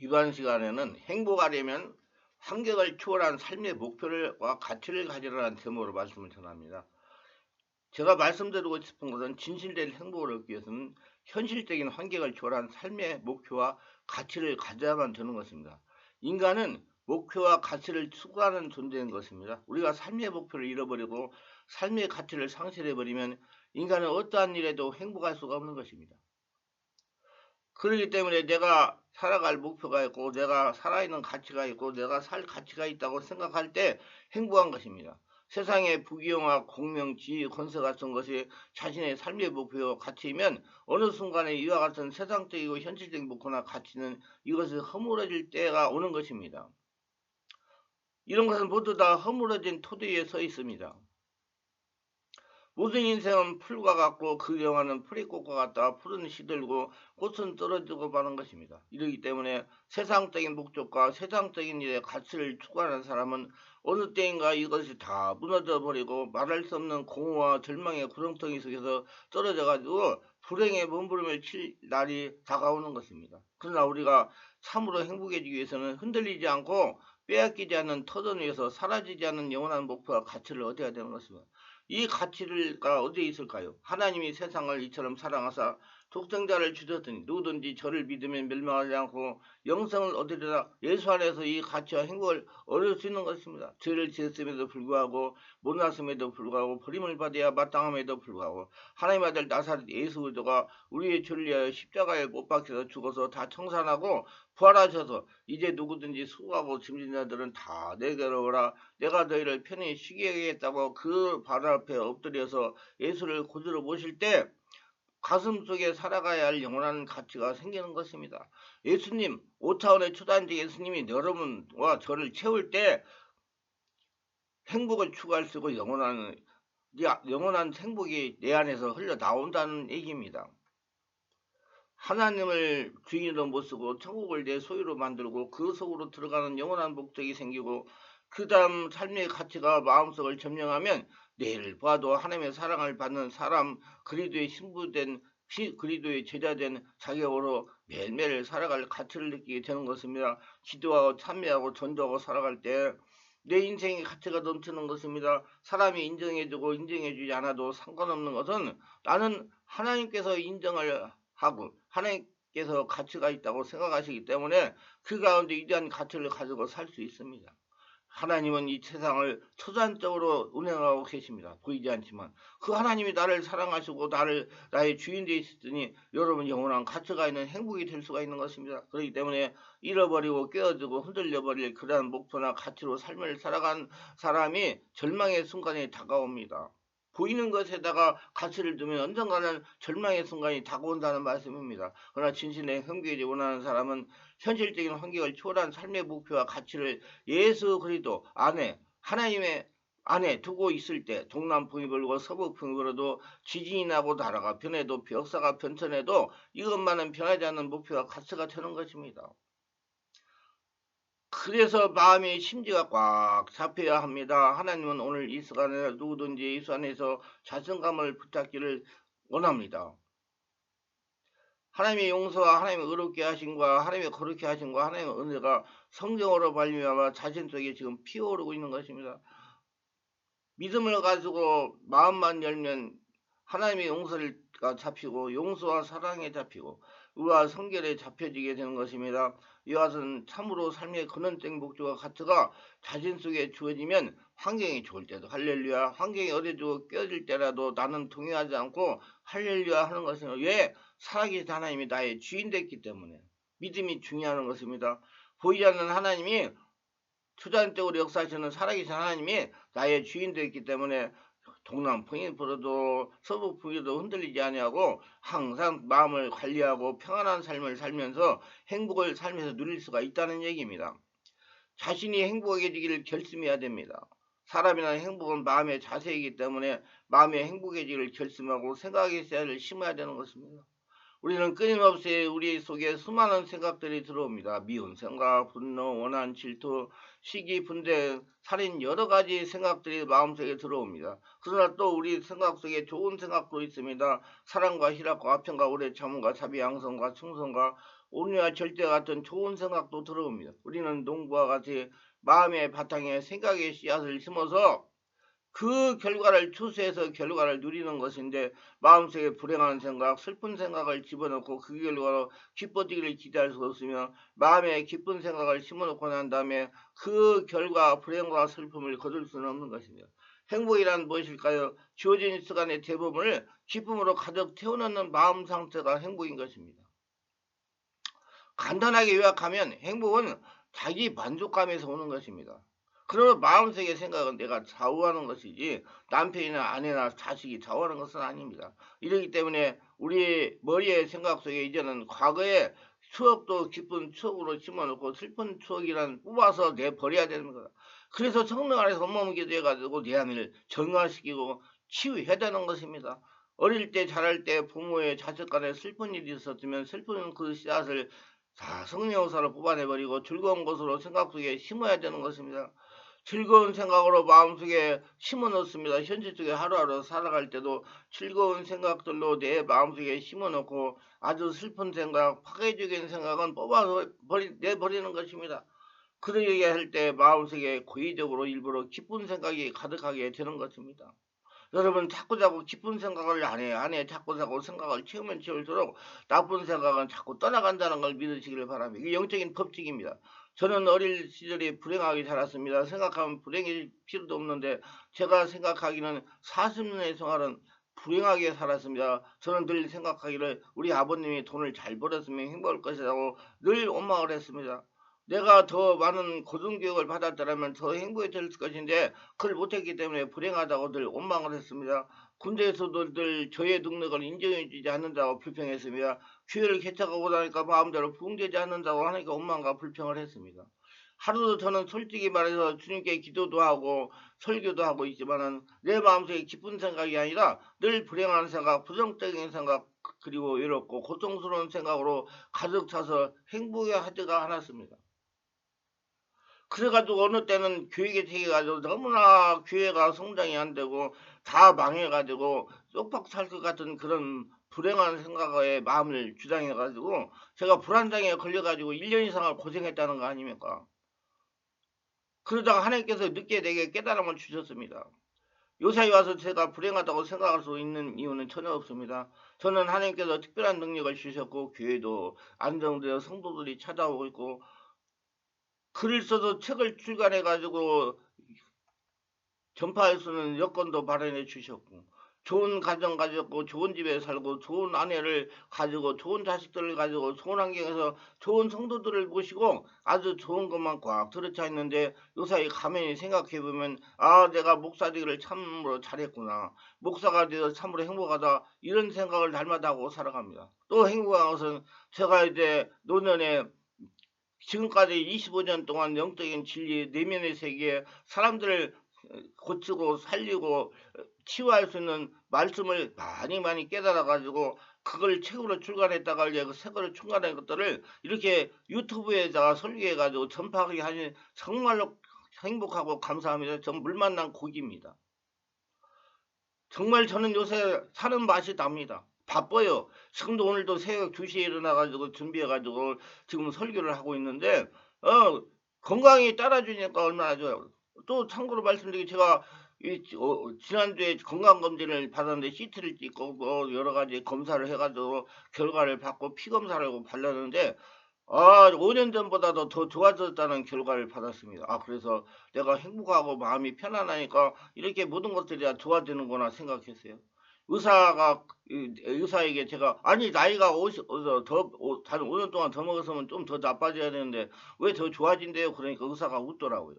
이번 시간에는 행복하려면 환경을 초월한 삶의 목표와 가치를 가지라는 제목으로 말씀을 전합니다. 제가 말씀드리고 싶은 것은 진실된 행복을 얻기 위해서는 현실적인 환경을 초월한 삶의 목표와 가치를 가져야만 되는 것입니다. 인간은 목표와 가치를 추구하는 존재인 것입니다. 우리가 삶의 목표를 잃어버리고 삶의 가치를 상실해버리면 인간은 어떠한 일에도 행복할 수가 없는 것입니다. 그렇기 때문에 내가 살아갈 목표가 있고 내가 살아있는 가치가 있고 내가 살 가치가 있다고 생각할 때 행복한 것입니다. 세상의 부귀영화, 공명, 지위, 권세 같은 것이 자신의 삶의 목표와 가치이면 어느 순간에 이와 같은 세상적이고 현실적인 목표나 가치는 이것이 허물어질 때가 오는 것입니다. 이런 것은 모두 다 허물어진 토대 위에 서 있습니다. 모든 인생은 풀과 같고 그 영화는 풀이꽃과 같다. 풀은 시들고 꽃은 떨어지고 마는 것입니다. 이러기 때문에 세상적인 목적과 세상적인 일에 가치를 추구하는 사람은 어느 때인가 이것이 다 무너져 버리고 말할 수 없는 공허와 절망의 구렁텅이 속에서 떨어져 가지고 불행의 몸부림을 칠 날이 다가오는 것입니다. 그러나 우리가 참으로 행복해지기 위해서는 흔들리지 않고 빼앗기지 않는 터전 위에서 사라지지 않는 영원한 목표와 가치를 얻어야 되는 것입니다. 이 가치가 어디에 있을까요? 하나님이 세상을 이처럼 사랑하사 독생자를 주셨더니 누구든지 저를 믿으면 멸망하지 않고 영생을 얻으리라. 예수 안에서 이 가치와 행복을 얻을 수 있는 것입니다. 죄를 지었음에도 불구하고 못났음에도 불구하고 버림을 받아야 마땅함에도 불구하고 하나님의 아들 나사렛 예수 그리스도가 우리의 죄를 위하여 십자가에 못 박혀서 죽어서 다 청산하고 부활하셔서 이제 누구든지 수고하고 짐진 자들은 다 내게로 오라. 내가 너희를 편히 쉬게 하겠다고 그 발 앞에 엎드려서 예수를 고지로 모실 때 가슴속에 살아가야 할 영원한 가치가 생기는 것입니다. 예수님, 5차원의 초단지 예수님이 여러분과 저를 채울 때 행복을 추구할 수 있고 영원한 행복이 내 안에서 흘러나온다는 얘기입니다. 하나님을 주인으로 모시고 천국을 내 소유로 만들고 그 속으로 들어가는 영원한 목적이 생기고 그 다음 삶의 가치가 마음속을 점령하면 내일 봐도 하나님의 사랑을 받는 사람, 그리스도의 신부된 그리스도의 제자된 자격으로 매일매일 살아갈 가치를 느끼게 되는 것입니다. 기도하고 참여하고 전도하고 살아갈 때 내 인생의 가치가 넘치는 것입니다. 사람이 인정해주고 인정해주지 않아도 상관없는 것은 나는 하나님께서 인정을 하고 하나님께서 가치가 있다고 생각하시기 때문에 그 가운데 위대한 가치를 가지고 살 수 있습니다. 하나님은 이 세상을 초자연적으로 운행하고 계십니다. 보이지 않지만 그 하나님이 나를 사랑하시고 나의 주인 되셨으니 여러분 영원한 가치가 있는 행복이 될 수가 있는 것입니다. 그렇기 때문에 잃어버리고 깨어지고 흔들려버릴 그러한 목표나 가치로 삶을 살아간 사람이 절망의 순간이 다가옵니다. 보이는 것에다가 가치를 두면 언젠가는 절망의 순간이 다가온다는 말씀입니다. 그러나 진실의 행복을 원하는 사람은 현실적인 환경을 초월한 삶의 목표와 가치를 예수 그리스도 안에 하나님의 안에 두고 있을 때 동남풍이 불고 서북풍이 불어도 지진이 나고 나라가 변해도 역사가 변천해도 이것만은 변하지 않는 목표와 가치가 되는 것입니다. 그래서 마음의 심지가 꽉 잡혀야 합니다. 하나님은 오늘 이 시간에 누구든지 예수 안에서 자존감을 붙잡기를 원합니다. 하나님의 용서와 하나님의 의롭게 하심과 하나님의 거룩게 하심과 하나님의 은혜가 성경으로 발휘하며 자신 속에 지금 피어오르고 있는 것입니다. 믿음을 가지고 마음만 열면 하나님의 용서가 잡히고 용서와 사랑에 잡히고 의와 성결에 잡혀지게 되는 것입니다. 이것은 참으로 삶의 근원적인 목적과 가치가 자신 속에 주어지면 환경이 좋을 때도 할렐루야, 환경이 어려지고 깨어질 때라도 나는 동요하지 않고 할렐루야 하는 것은 왜? 살아계신 하나님이 나의 주인 됐기 때문에 믿음이 중요한 것입니다. 보이지 않는 하나님이 초자연적으로 역사하시는 살아계신 하나님이 나의 주인 되었기 때문에 동남풍이 불어도 서북풍이도 흔들리지 아니하고 항상 마음을 관리하고 평안한 삶을 살면서 행복을 살면서 누릴 수가 있다는 얘기입니다. 자신이 행복해지기를 결심해야 됩니다. 사람이나 행복은 마음의 자세이기 때문에 마음의 행복해지기를 결심하고 생각의 씨앗을 심어야 되는 것입니다. 우리는 끊임없이 우리 속에 수많은 생각들이 들어옵니다. 미운 생각, 분노, 원한, 질투, 시기, 분쟁, 살인 여러 가지 생각들이 마음속에 들어옵니다. 그러나 또 우리 생각 속에 좋은 생각도 있습니다. 사랑과 희락과 화평과 오래 참음과 자비, 양성과 충성과 온유와 절대 같은 좋은 생각도 들어옵니다. 우리는 농부와 같이 마음의 바탕에 생각의 씨앗을 심어서 그 결과를 추수해서 결과를 누리는 것인데 마음속에 불행한 생각, 슬픈 생각을 집어넣고 그 결과로 기뻐지기를 기대할 수 없으며 마음에 기쁜 생각을 심어놓고 난 다음에 그 결과 불행과 슬픔을 거둘 수는 없는 것입니다. 행복이란 무엇일까요? 주어진 시간의 대부분을 기쁨으로 가득 채워넣는 마음 상태가 행복인 것입니다. 간단하게 요약하면 행복은 자기 만족감에서 오는 것입니다. 그러면 마음속의 생각은 내가 좌우하는 것이지 남편이나 아내나 자식이 좌우하는 것은 아닙니다. 이러기 때문에 우리 머리의 생각 속에 이제는 과거의 추억도 기쁜 추억으로 심어놓고 슬픈 추억이란 뽑아서 내버려야 되는 거다. 그래서 성령 안에서 온몸게 돼가지고 내 안을 정화시키고 치유해야 되는 것입니다. 어릴 때 자랄 때 부모의 자식 간에 슬픈 일이 있었으면 슬픈 그 씨앗을 다 성령사로 뽑아내버리고 즐거운 것으로 생각 속에 심어야 되는 것입니다. 즐거운 생각으로 마음속에 심어놓습니다. 현실 속에 하루하루 살아갈 때도 즐거운 생각들로 내 마음속에 심어놓고 아주 슬픈 생각, 파괴적인 생각은 뽑아서 내버리는 것입니다. 그러게 할 때 마음속에 고의적으로 일부러 기쁜 생각이 가득하게 되는 것입니다. 여러분 자꾸자꾸 기쁜 생각을 안 해. 자꾸자꾸 생각을 채우면 채울수록 나쁜 생각은 자꾸 떠나간다는 걸 믿으시기를 바랍니다. 이게 영적인 법칙입니다. 저는 어릴 시절에 불행하게 자랐습니다. 생각하면 불행일 필요도 없는데 제가 생각하기는 40년의 생활은 불행하게 살았습니다. 저는 늘 생각하기를 우리 아버님이 돈을 잘 벌었으면 행복할 것이라고 늘 원망을 했습니다. 내가 더 많은 고등교육을 받았더라면 더 행복해졌을 것인데 그걸 못했기 때문에 불행하다고 늘 원망을 했습니다. 군대에서도 늘 저의 능력을 인정해주지 않는다고 불평했습니다. 교회를 개척하고 나니까 마음대로 부응되지 않는다고 하니까 원망과 불평을 했습니다. 하루도 저는 솔직히 말해서 주님께 기도도 하고 설교도 하고 있지만은 내 마음속에 기쁜 생각이 아니라 늘 불행한 생각, 부정적인 생각 그리고 외롭고 고통스러운 생각으로 가득 차서 행복하지가 않았습니다. 그래가지고 어느 때는 교육에 새겨가지고 너무나 교회가 성장이 안 되고 다 망해가지고 쪽박 살 것 같은 그런 불행한 생각에 마음을 주장해가지고 제가 불안장애 걸려가지고 1년 이상을 고생했다는 거 아닙니까? 그러다가 하나님께서 늦게 내게 깨달음을 주셨습니다. 요사이 와서 제가 불행하다고 생각할 수 있는 이유는 전혀 없습니다. 저는 하나님께서 특별한 능력을 주셨고 교회도 안정되어 성도들이 찾아오고 있고 글을 써서 책을 출간해가지고 전파할 수 있는 여건도 마련해 주셨고 좋은 가정 가졌고 좋은 집에 살고 좋은 아내를 가지고 좋은 자식들을 가지고 좋은 환경에서 좋은 성도들을 모시고 아주 좋은 것만 꽉 들어차 있는데 요사이 가만히 생각해보면 아 내가 목사 되기를 참으로 잘했구나 목사가 되어 참으로 행복하다 이런 생각을 날마다 하고 살아갑니다. 또 행복한 것은 제가 이제 노년에 지금까지 25년 동안 영적인 진리 내면의 세계에 사람들을 고치고 살리고 치유할 수 있는 말씀을 많이 깨달아 가지고 그걸 책으로 출간했다가 이제 그 책으로 출간한 것들을 이렇게 유튜브에다가 설계해 가지고 전파하게 하니 정말로 행복하고 감사합니다. 전 물 만난 고기입니다. 정말 저는 요새 사는 맛이 납니다. 바빠요. 지금도 오늘도 새벽 2시에 일어나가지고 준비해가지고 지금 설교를 하고 있는데, 건강히 따라주니까 얼마나 좋아요. 또 참고로 말씀드리기 제가 지난주에 건강검진을 받았는데 CT를 찍고 뭐 여러 가지 검사를 해가지고 결과를 받고 피 검사를 하고 발랐는데 5년 전보다도 더 좋아졌다는 결과를 받았습니다. 그래서 내가 행복하고 마음이 편안하니까 이렇게 모든 것들이 다 좋아지는구나 생각했어요. 의사에게 제가, 아니, 나이가 5년 동안 더 먹었으면 좀 더 나빠져야 되는데, 왜 더 좋아진대요? 그러니까 의사가 웃더라고요.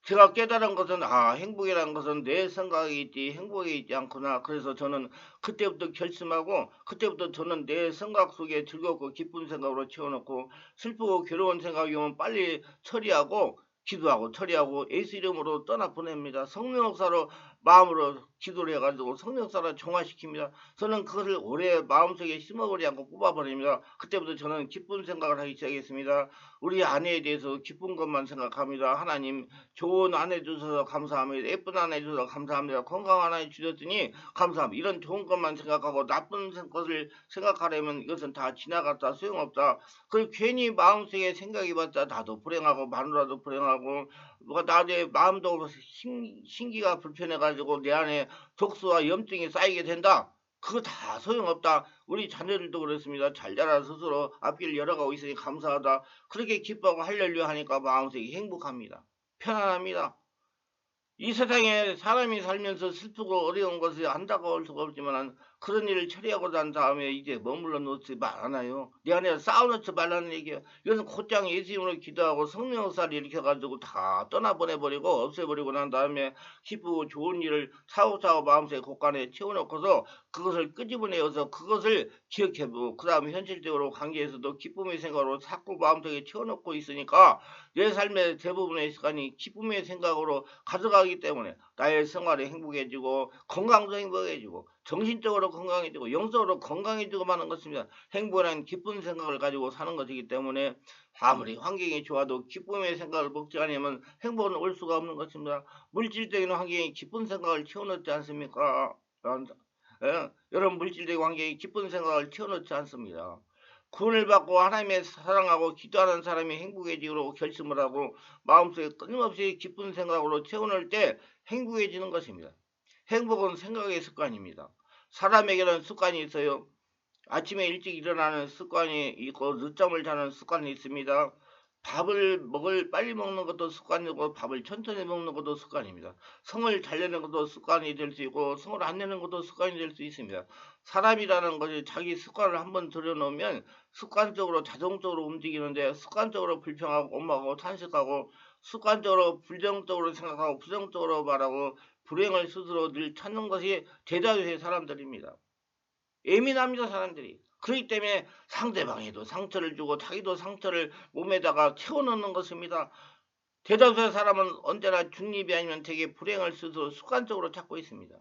제가 깨달은 것은 행복이라는 것은 내 생각이 있지 행복이 있지 않구나. 그래서 저는 그때부터 결심하고 그때부터 저는 내 생각 속에 즐겁고 기쁜 생각으로 채워놓고 슬프고 괴로운 생각이 오면 빨리 처리하고 기도하고 처리하고 예수 이름으로 떠나보냅니다. 성령 역사로 마음으로 기도를 해가지고 성령 역사를 정화시킵니다. 저는 그것을 오래 마음속에 심어버리지 않고 뽑아버립니다. 그때부터 저는 기쁜 생각을 하기 시작했습니다. 우리 아내에 대해서 기쁜 것만 생각합니다. 하나님 좋은 아내 주셔서 감사합니다. 예쁜 아내 주셔서 감사합니다. 건강한 아내 주셨으니 감사합니다. 이런 좋은 것만 생각하고 나쁜 것을 생각하려면 이것은 다 지나갔다 소용없다. 그 괜히 마음속에 생각이 봤자 나도 불행하고 마누라도 불행하고 누가 나의 마음도 신기가 불편해가지고 내 안에 독소와 염증이 쌓이게 된다. 그거 다 소용없다. 우리 자녀들도 그렇습니다. 잘 자라 스스로 앞길 열어가고 있으니 감사하다. 그렇게 기뻐하고 할렐루야 하니까 마음속이 행복합니다. 편안합니다. 이 세상에 사람이 살면서 슬프고 어려운 것을 안다고 할 수가 없지만 그런 일을 처리하고 난 다음에 이제 머물러 놓지 말아요. 내 안에 쌓아놓지 말라는 얘기예요. 이것은 곧장 예수님으로 기도하고 성령 역사를 일으켜가지고 다 떠나보내버리고 없애버리고 난 다음에 기쁘고 좋은 일을 사고사고 마음속에 곳간에 채워놓고서 그것을 끄집어내어서 그것을 기억해보고 그 다음에 현실적으로 관계에서도 기쁨의 생각으로 자꾸 마음속에 채워놓고 있으니까 내 삶의 대부분의 시간이 기쁨의 생각으로 가져가기 때문에 나의 생활이 행복해지고 건강도 행복해지고 정신적으로 건강해지고 영적으로 건강해지고 마는 것입니다. 행복한 기쁜 생각을 가지고 사는 것이기 때문에 아무리 환경이 좋아도 기쁨의 생각을 먹지 않으면 행복은 올 수가 없는 것입니다. 물질적인 환경이 기쁜 생각을 채워넣지 않습니까? 여러분 물질적인 환경이 기쁜 생각을 채워넣지 않습니다. 구원을 받고 하나님의 사랑하고 기도하는 사람이 행복해지고 결심을 하고 마음속에 끊임없이 기쁜 생각으로 채워넣을 때 행복해지는 것입니다. 행복은 생각의 습관입니다. 사람에게는 습관이 있어요. 아침에 일찍 일어나는 습관이 있고 늦잠을 자는 습관이 있습니다. 밥을 빨리 먹는 것도 습관이고 밥을 천천히 먹는 것도 습관입니다. 성을 잘 내는 것도 습관이 될 수 있고 성을 안 내는 것도 습관이 될 수 있습니다. 사람이라는 것이 자기 습관을 한번 들여놓으면 습관적으로 자동적으로 움직이는데 습관적으로 불평하고 엄마하고 탄식하고 습관적으로 부정적으로 생각하고 부정적으로 말하고 불행을 스스로 늘 찾는 것이 대다수의 사람들입니다. 예민합니다, 사람들이. 그렇기 때문에 상대방에도 상처를 주고 자기도 상처를 몸에다가 채워넣는 것입니다. 대다수의 사람은 언제나 중립이 아니면 되게 불행을 스스로 습관적으로 찾고 있습니다.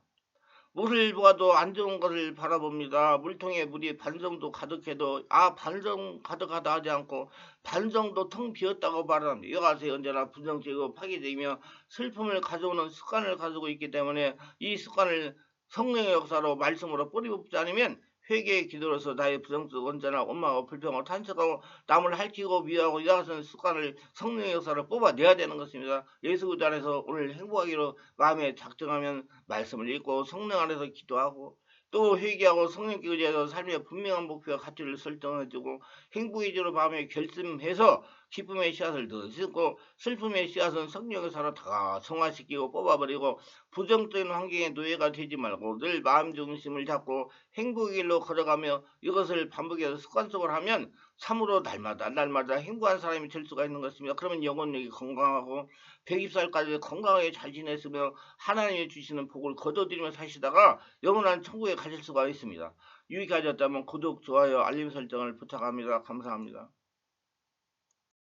물을 보아도 안 좋은 것을 바라봅니다. 물통에 물이 반 정도 가득해도 반 정도 가득하다 하지 않고 반 정도 텅 비었다고 말합니다. 이것이 언제나 부정적이고 파괴되며 슬픔을 가져오는 습관을 가지고 있기 때문에 이 습관을 성령의 역사로 말씀으로 뿌리붓지 않으면 회개의 기도로서 나의 부정적 언제나 원망하고 불평하고 탄식하고 남을 핥히고 미워하고 이와 같은 습관을 성령의 역사로 뽑아내야 되는 것입니다. 예수 그리스도 안에서 오늘 행복하기로 마음에 작정하면 말씀을 읽고 성령 안에서 기도하고 또 회개하고 성령께 의지해서 삶의 분명한 목표와 가치를 설정해주고 행복의지로 마음에 결심해서 기쁨의 씨앗을 더 심고 슬픔의 씨앗은 성령의 사로 다 성화시키고 뽑아버리고 부정적인 환경의 노예가 되지 말고 늘 마음 중심을 잡고 행복의 길로 걸어가며 이것을 반복해서 습관적으로 하면 참으로 날마다 행복한 사람이 될 수가 있는 것입니다. 그러면 영혼력이 건강하고 120살까지 건강하게 잘 지냈으며 하나님이 주시는 복을 거둬들이며 사시다가 영원한 천국에 가실 수가 있습니다. 유익하셨다면 구독, 좋아요, 알림 설정을 부탁합니다. 감사합니다.